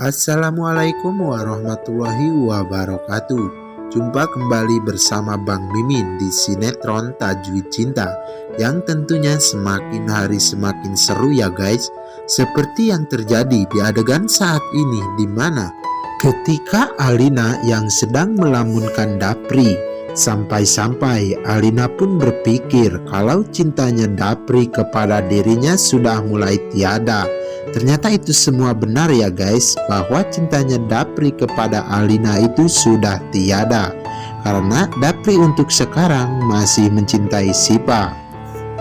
Assalamualaikum warahmatullahi wabarakatuh. Jumpa kembali bersama Bang Mimin di sinetron Tajwid Cinta yang tentunya semakin hari semakin seru ya guys. Seperti yang terjadi di adegan saat ini, di mana ketika Alina yang sedang melamunkan Dapri, sampai-sampai Alina pun berpikir kalau cintanya Dapri kepada dirinya sudah mulai tiada. Ternyata itu semua benar ya guys, bahwa cintanya Dapri kepada Alina itu sudah tiada, karena Dapri untuk sekarang masih mencintai Sipa.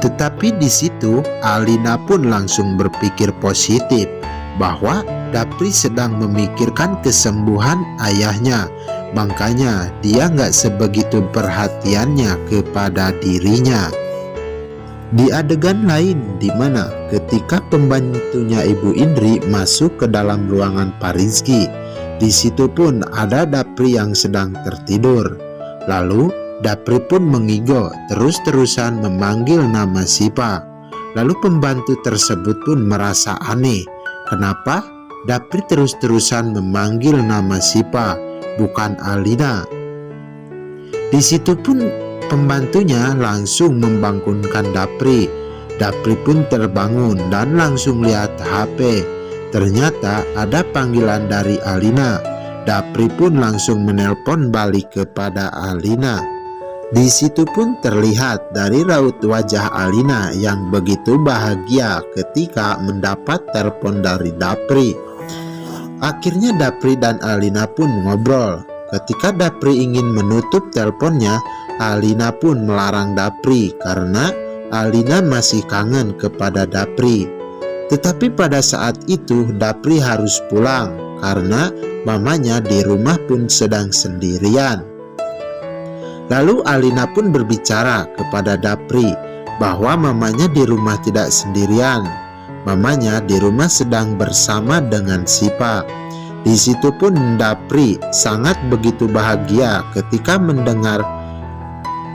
Tetapi di situ Alina pun langsung berpikir positif bahwa Dapri sedang memikirkan kesembuhan ayahnya, makanya dia nggak sebegitu perhatiannya kepada dirinya. Di adegan lain, di mana ketika pembantunya Ibu Indri masuk ke dalam ruangan Pak Rizky, di situ pun ada Dapri yang sedang tertidur. Lalu Dapri pun mengigo terus-terusan memanggil nama Sipa. Lalu pembantu tersebut pun merasa aneh, kenapa Dapri terus-terusan memanggil nama Sipa, bukan Alina. Di situ pun pembantunya langsung membangunkan Dapri. Dapri pun terbangun dan langsung lihat HP. Ternyata ada panggilan dari Alina. Dapri pun langsung menelpon balik kepada Alina. Di situ pun terlihat dari raut wajah Alina yang begitu bahagia ketika mendapat telepon dari Dapri. Akhirnya Dapri dan Alina pun ngobrol. Ketika Dapri ingin menutup teleponnya, Alina pun melarang Dapri karena Alina masih kangen kepada Dapri. Tetapi pada saat itu Dapri harus pulang karena mamanya di rumah pun sedang sendirian. Lalu Alina pun berbicara kepada Dapri bahwa mamanya di rumah tidak sendirian. Mamanya di rumah sedang bersama dengan Sipa. Di situ pun Dapri sangat begitu bahagia ketika mendengar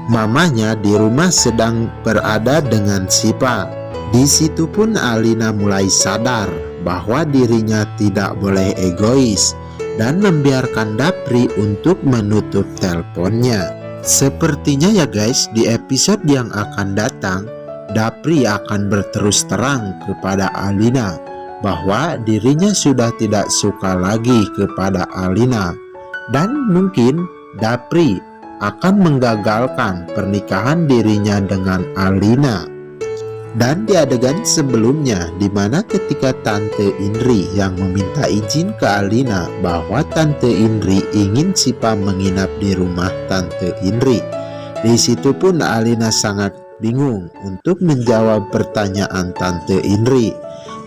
mamanya di rumah sedang berada dengan Sipa. Di situ pun Alina mulai sadar bahwa dirinya tidak boleh egois dan membiarkan Dapri untuk menutup teleponnya. Sepertinya ya guys, di episode yang akan datang Dapri akan berterus terang kepada Alina bahwa dirinya sudah tidak suka lagi kepada Alina, dan mungkin Dapri akan menggagalkan pernikahan dirinya dengan Alina. Dan di adegan sebelumnya, di mana ketika Tante Indri yang meminta izin ke Alina bahwa Tante Indri ingin Sipa menginap di rumah Tante Indri, di situ pun Alina sangat bingung untuk menjawab pertanyaan Tante Indri.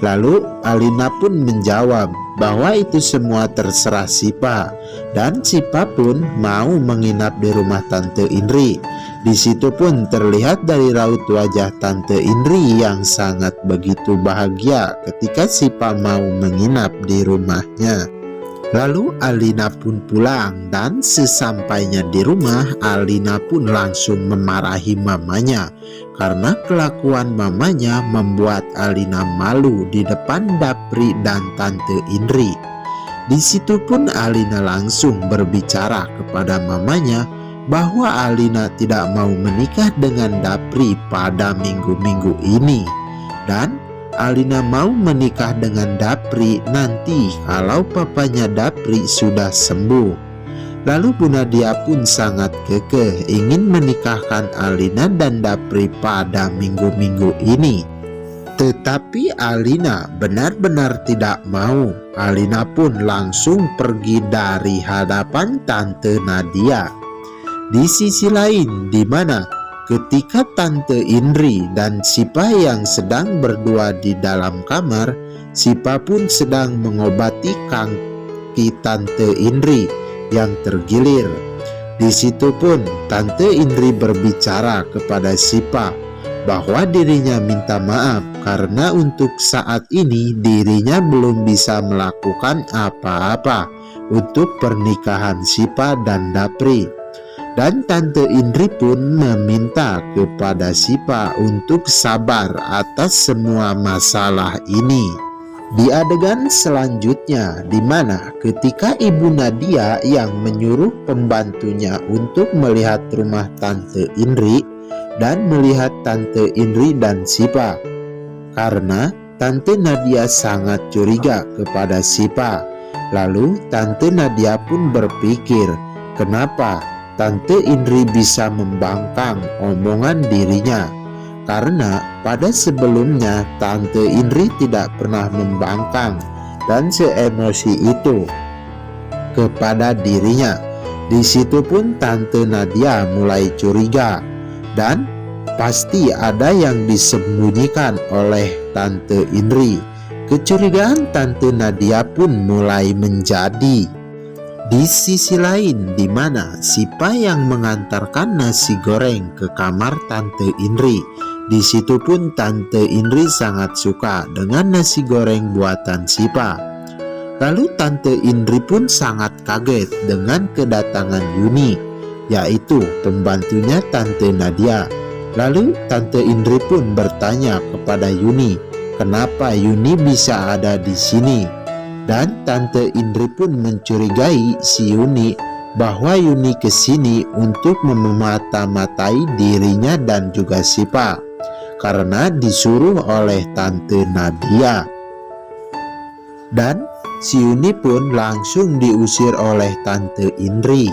Lalu Alina pun menjawab bahwa itu semua terserah Sipa, dan Sipa pun mau menginap di rumah Tante Indri. Di situ pun terlihat dari raut wajah Tante Indri yang sangat begitu bahagia ketika Sipa mau menginap di rumahnya. Lalu Alina pun pulang, dan sesampainya di rumah Alina pun langsung memarahi mamanya karena kelakuan mamanya membuat Alina malu di depan Dapri dan Tante Indri. Di situ pun Alina langsung berbicara kepada mamanya bahwa Alina tidak mau menikah dengan Dapri pada minggu-minggu ini, dan Alina mau menikah dengan Dapri nanti kalau papanya Dapri sudah sembuh. Lalu Bu Nadia pun sangat kekeh ingin menikahkan Alina dan Dapri pada minggu-minggu ini. Tetapi Alina benar-benar tidak mau. Alina pun langsung pergi dari hadapan Tante Nadia. Di sisi lain, di mana ketika Tante Indri dan Sipa yang sedang berdua di dalam kamar, Sipa pun sedang mengobati kaki Tante Indri yang tergilir. Di situ pun Tante Indri berbicara kepada Sipa bahwa dirinya minta maaf karena untuk saat ini dirinya belum bisa melakukan apa-apa untuk pernikahan Sipa dan Dapri. Dan Tante Indri pun meminta kepada Sipa untuk sabar atas semua masalah ini. Di adegan selanjutnya, di mana ketika Ibu Nadia yang menyuruh pembantunya untuk melihat rumah Tante Indri dan melihat Tante Indri dan Sipa, karena Tante Nadia sangat curiga kepada Sipa. Lalu Tante Nadia pun berpikir, kenapa Tante Indri bisa membangkang omongan dirinya? Karena pada sebelumnya Tante Indri tidak pernah membangkang dan seemosi itu kepada dirinya. Di situ pun Tante Nadia mulai curiga dan pasti ada yang disembunyikan oleh Tante Indri. Kecurigaan Tante Nadia pun mulai menjadi. Di sisi lain, di mana Sipa yang mengantarkan nasi goreng ke kamar Tante Indri. Di situ pun Tante Indri sangat suka dengan nasi goreng buatan Sipa. Lalu Tante Indri pun sangat kaget dengan kedatangan Yuni, yaitu pembantunya Tante Nadia. Lalu Tante Indri pun bertanya kepada Yuni, kenapa Yuni bisa ada di sini? Dan Tante Indri pun mencurigai si Yuni bahwa Yuni kesini untuk memata-matai dirinya dan juga Sipa, karena disuruh oleh Tante Nadia. Dan si Yuni pun langsung diusir oleh Tante Indri.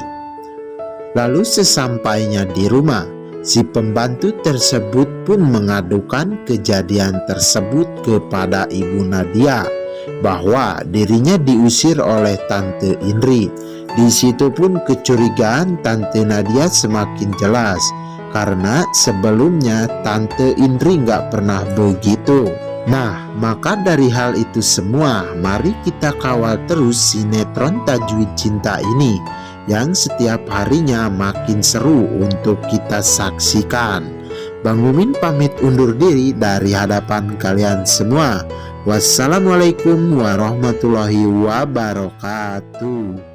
Lalu sesampainya di rumah, si pembantu tersebut pun mengadukan kejadian tersebut kepada Ibu Nadia, bahwa dirinya diusir oleh Tante Indri. Di situ pun kecurigaan Tante Nadia semakin jelas, karena sebelumnya Tante Indri nggak pernah begitu. Nah, maka dari hal itu semua, mari kita kawal terus sinetron Tajwid Cinta ini, yang setiap harinya makin seru untuk kita saksikan. Bang Mimin pamit undur diri dari hadapan kalian semua. Wassalamualaikum warahmatullahi wabarakatuh.